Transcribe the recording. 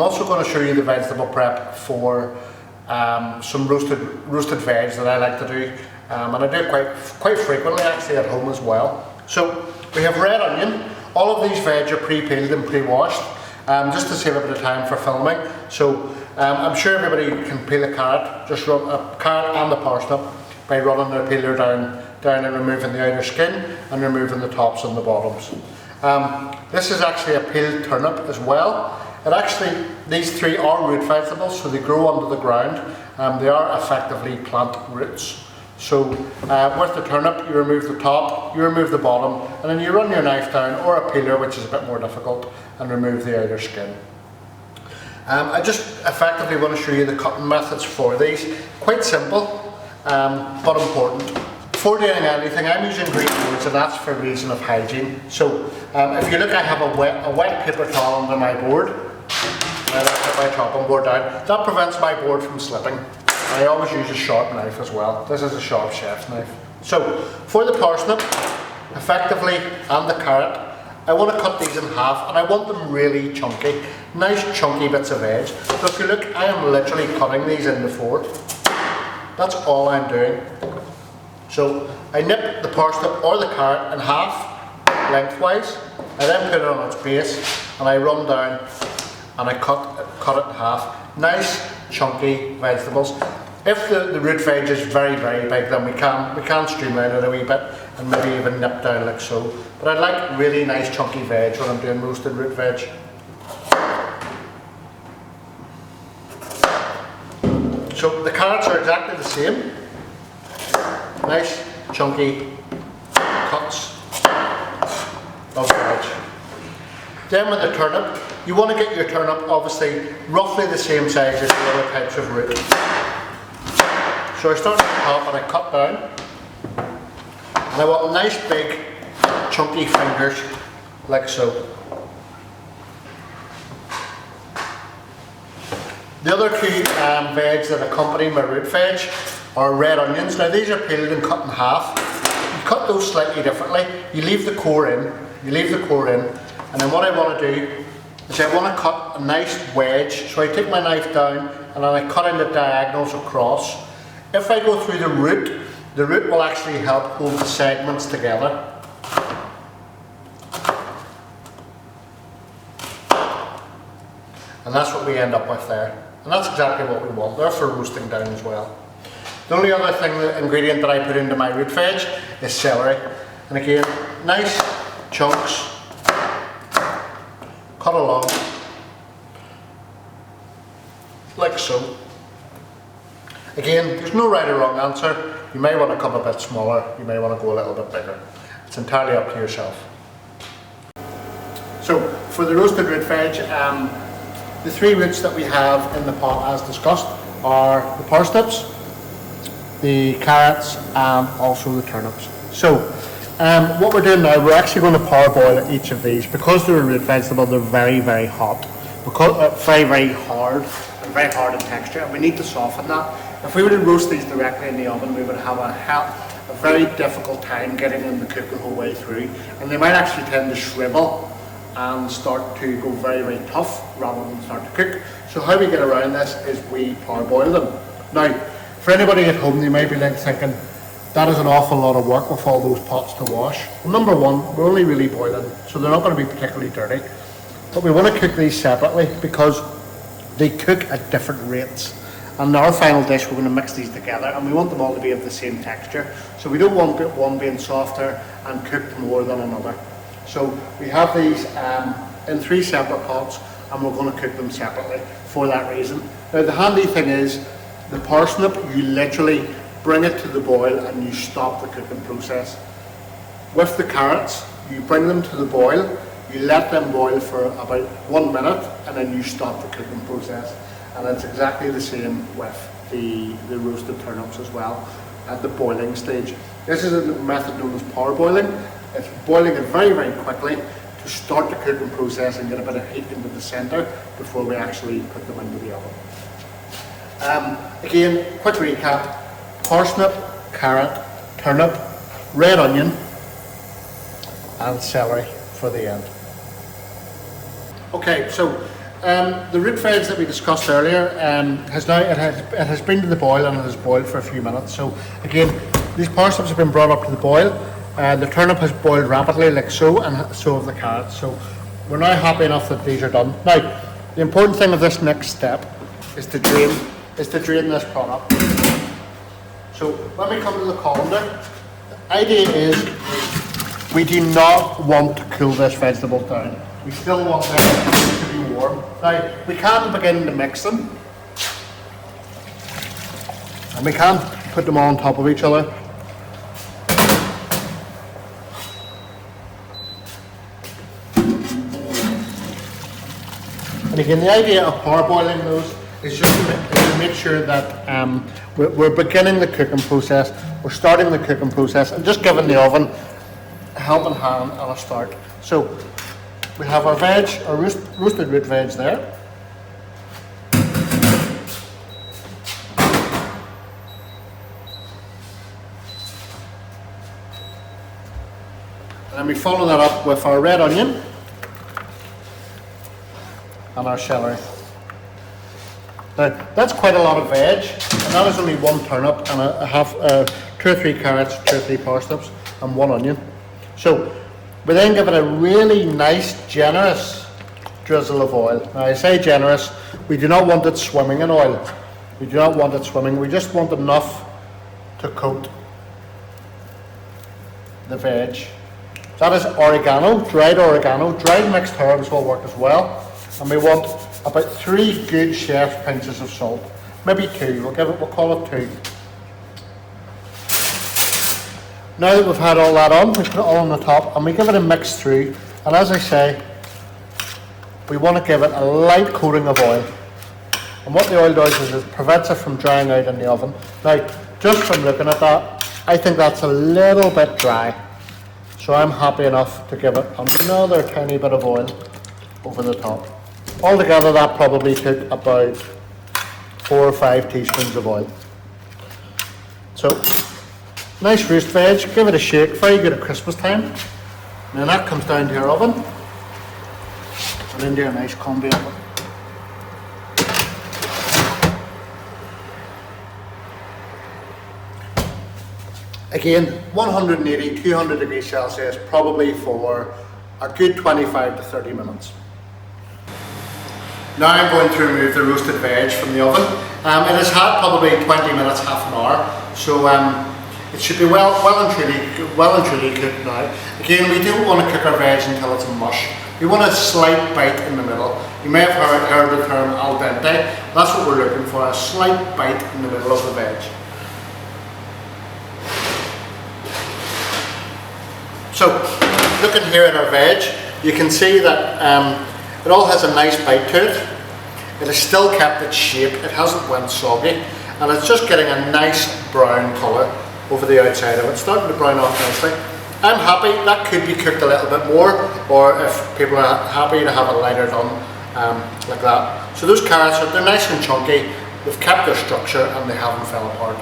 I'm also going to show you the vegetable prep for some roasted veg that I like to do, and I do it quite frequently actually at home as well. So we have red onion. All of these veg are pre-peeled and pre-washed, just to save a bit of time for filming. So I'm sure everybody can peel a carrot, just run a carrot and the parsnip by running their peeler down and removing the outer skin and removing the tops and the bottoms. This is actually a peeled turnip as well. These three are root vegetables, so they grow under the ground. They are effectively plant roots. So with the turnip, you remove the top, you remove the bottom, and then you run your knife down, or a peeler, which is a bit more difficult, and remove the outer skin. I just effectively want to show you the cutting methods for these. Quite simple, but important. Before doing anything, I'm using green boards, and that's for a reason of hygiene. So if you look, I have a wet paper towel under my board, and I put my chopping board down. That prevents my board from slipping. I always use a sharp knife as well. This is a sharp chef's knife. So for the parsnip, effectively, and the carrot, I want to cut these in half, and I want them really chunky. Nice chunky bits of veg. So if you look, I am literally cutting these into four. That's all I'm doing. So I nip the parsnip or the carrot in half, lengthwise. I then put it on its base, and I run down and I cut it in half. Nice chunky vegetables. If the root veg is very big, then we can streamline it a wee bit and maybe even nip down like so. But I like really nice chunky veg when I'm doing roasted root veg. So the carrots are exactly the same. Nice chunky cuts of veg. Then with the turnip, you want to get your turnip obviously roughly the same size as the other types of root. So I start at the top and I cut down, and I want nice big chunky fingers like so. The other two veg that accompany my root veg are red onions. Now these are peeled and cut in half. You cut those slightly differently. You leave the core in, and then what I want to do is I want to cut a nice wedge. So I take my knife down and then I cut in the diagonals across. If I go through the root will actually help hold the segments together. And that's what we end up with there. And that's exactly what we want. They're for roasting down as well. The only other ingredient that I put into my root veg is celery. And again, nice chunks, cut along, like so. Again, there's no right or wrong answer. You may want to cut a bit smaller, you may want to go a little bit bigger. It's entirely up to yourself. So, for the roasted root veg, the three roots that we have in the pot as discussed are the parsnips, the carrots, and also the turnips. So what we're doing now, we're actually going to parboil each of these. Because they're a root vegetable, they're very hot, very hard in texture, and we need to soften that. If we were to roast these directly in the oven, we would have a very difficult time getting them to cook the whole way through, and they might actually tend to shrivel and start to go very tough rather than start to cook. So how we get around this is we parboil them. Now, for anybody at home, they may be thinking, that is an awful lot of work with all those pots to wash. Well, number one, we're only really boiling, so they're not going to be particularly dirty. But we want to cook these separately because they cook at different rates. And in our final dish, we're going to mix these together, and we want them all to be of the same texture. So we don't want one being softer and cooked more than another. So we have these in three separate pots, and we're going to cook them separately for that reason. Now the handy thing is, the parsnip, you literally bring it to the boil and you stop the cooking process. With the carrots, you bring them to the boil, you let them boil for about 1 minute, and then you stop the cooking process. And it's exactly the same with the roasted turnips as well at the boiling stage. This is a method known as parboiling. It's boiling it very quickly to start the cooking process and get a bit of heat into the centre before we actually put them into the oven. Again, quick recap: parsnip, carrot, turnip, red onion, and celery for the end. Okay, so the root veg that we discussed earlier it has been to the boil and it has boiled for a few minutes. So again, these parsnips have been brought up to the boil. The turnip has boiled rapidly, like so, and so have the carrots. So we're now happy enough that these are done. Now, the important thing of this next step is to drain this product. So when we come to the colander, the idea is we do not want to cool this vegetable down. We still want them to be warm. Now, we can begin to mix them, and we can put them on top of each other. And again, the idea of parboiling those is just to make sure that we're beginning the cooking process, we're starting the cooking process, and just giving the oven a helping hand and a start. So we have our veg, our roasted root veg there. And then we follow that up with our red onion and our celery. Now, that's quite a lot of veg, and that is only one turnip, and I have 2 or 3 carrots, 2 or 3 parsnips, and 1 onion. So we then give it a really nice, generous drizzle of oil. Now, I say generous, we do not want it swimming in oil. We do not want it swimming, we just want enough to coat the veg. That is oregano, dried mixed herbs will work as well. And we want about 3 good chef's pinches of salt, maybe 2. We'll call it 2. Now that we've had all that on, we put it all on the top and we give it a mix through. And as I say, we want to give it a light coating of oil. And what the oil does is it prevents it from drying out in the oven. Now, just from looking at that, I think that's a little bit dry. So I'm happy enough to give it another tiny bit of oil over the top. Altogether, that probably took about 4 or 5 teaspoons of oil. So, nice roast veg, give it a shake, very good at Christmas time. And then that comes down to your oven, and into a nice combi oven. Again, 180, 200 degrees Celsius, probably for a good 25 to 30 minutes. Now I'm going to remove the roasted veg from the oven. It has had probably 20 minutes, half an hour, so it should be well and truly cooked now. Again, we don't want to cook our veg until it's a mush. We want a slight bite in the middle. You may have heard the term al dente. That's what we're looking for, a slight bite in the middle of the veg. So, looking here at our veg, you can see that it all has a nice bite to it. It has still kept its shape, it hasn't went soggy, and it's just getting a nice brown colour over the outside of it. It's starting to brown off nicely. I'm happy, that could be cooked a little bit more, or if people are happy to have it lighter done, like that. So those carrots, they're nice and chunky, they've kept their structure and they haven't fell apart.